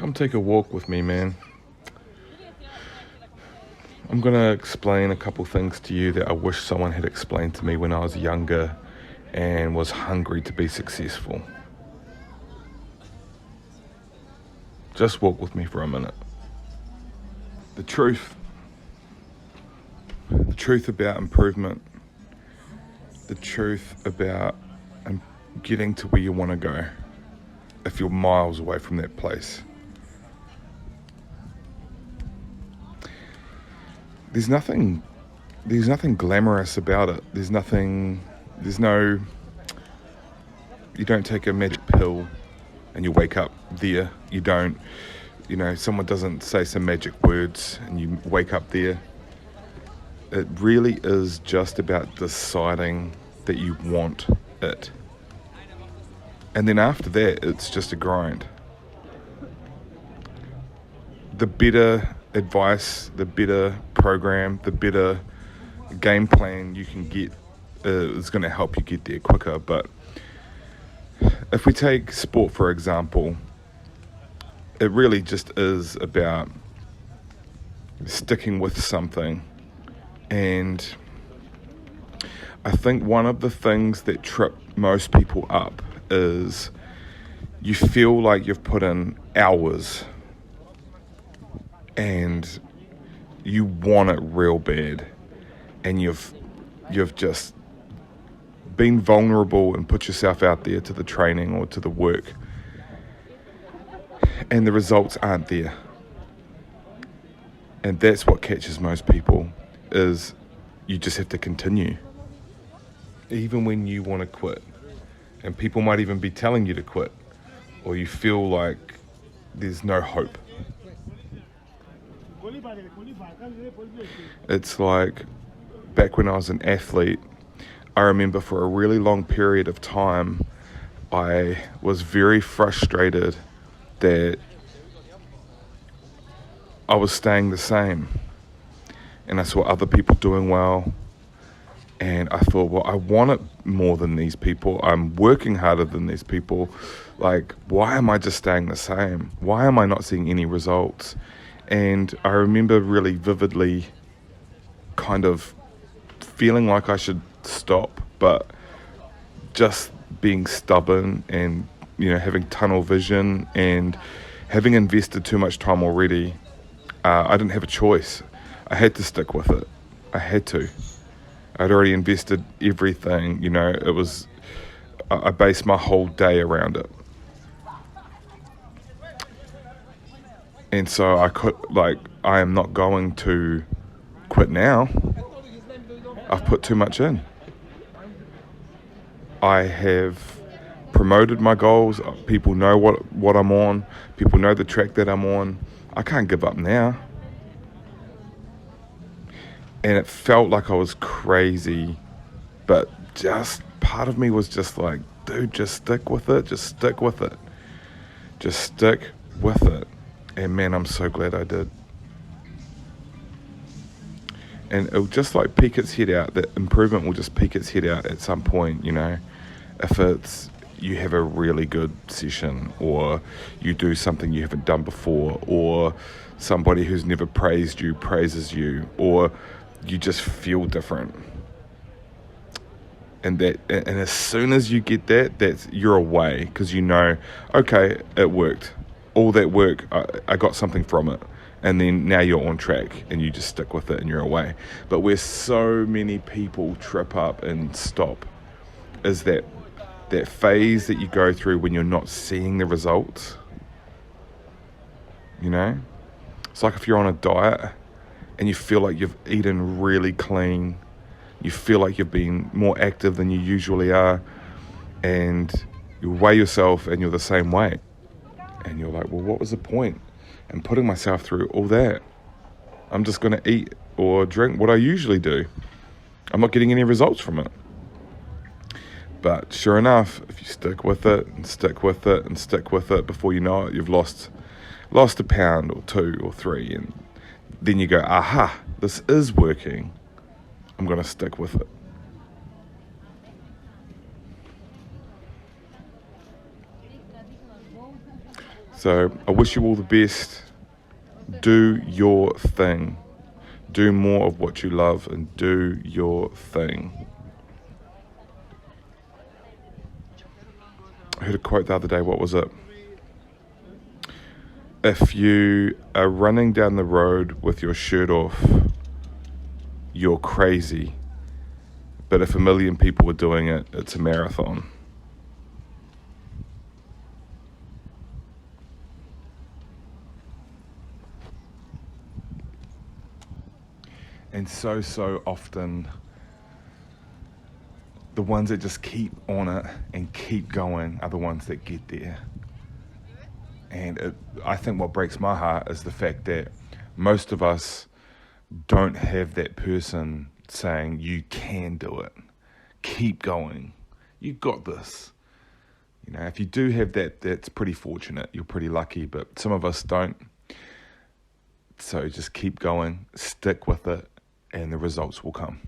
Come take a walk with me, man. I'm going to explain a couple things to you that I wish someone had explained to me when I was younger and was hungry to be successful. Just walk with me for a minute. The truth about improvement, the truth about getting to where you want to go if you're miles away from that place. There's nothing glamorous about it. You don't take a magic pill and you wake up there. Someone doesn't say some magic words and you wake up there. It really is just about deciding that you want it. And then after that, it's just a grind. The better advice, the better program, the better game plan you can get is going to help you get there quicker. But if we take sport, for example, it really just is about sticking with something. And I think one of the things that trip most people up is you feel like you've put in hours and you want it real bad, and you've just been vulnerable and put yourself out there to the training or to the work, and the results aren't there. And that's what catches most people, is you just have to continue even when you want to quit, and people might even be telling you to quit, or you feel like there's no hope. It's like back when I was an athlete, I remember for a really long period of time I was very frustrated that I was staying the same, and I saw other people doing well, and I thought, well, I want it more than these people. I'm working harder than these people. Like, why am I just staying the same? Why am I not seeing any results? And I remember really vividly kind of feeling like I should stop, but just being stubborn and, having tunnel vision and having invested too much time already, I didn't have a choice. I had to stick with it. I had to. I'd already invested everything, I based my whole day around it. And so I am not going to quit now. I've put too much in. I have promoted my goals. People know what I'm on. People know the track that I'm on. I can't give up now. And it felt like I was crazy, but just part of me was just like, dude, just stick with it. Just stick with it. Just stick with it. And man, I'm so glad I did. And it'll just like peek its head out. That improvement will just peek its head out at some point, if it's you have a really good session, or you do something you haven't done before, or somebody who's never praised you praises you, or you just feel different. And as soon as you get that, you're away, because okay, it worked. All that work, I got something from it. And then now you're on track and you just stick with it and you're away. But where so many people trip up and stop is that phase that you go through when you're not seeing the results. It's like if you're on a diet and you feel like you've eaten really clean, you feel like you've been more active than you usually are, and you weigh yourself and you're the same weight. And you're like, well, what was the point in putting myself through all that? I'm just going to eat or drink what I usually do. I'm not getting any results from it. But sure enough, if you stick with it and stick with it and stick with it, before you know it, you've lost a pound or 2 or 3. And then you go, aha, this is working. I'm going to stick with it. So I wish you all the best. Do your thing. Do more of what you love and do your thing. I heard a quote the other day. What was it? If you are running down the road with your shirt off, you're crazy. But if 1 million people are doing it, it's a marathon. And so often, the ones that just keep on it and keep going are the ones that get there. And I think what breaks my heart is the fact that most of us don't have that person saying, you can do it. Keep going. You got this. You know, if you do have that, that's pretty fortunate. You're pretty lucky, but some of us don't. So just keep going, stick with it, and the results will come.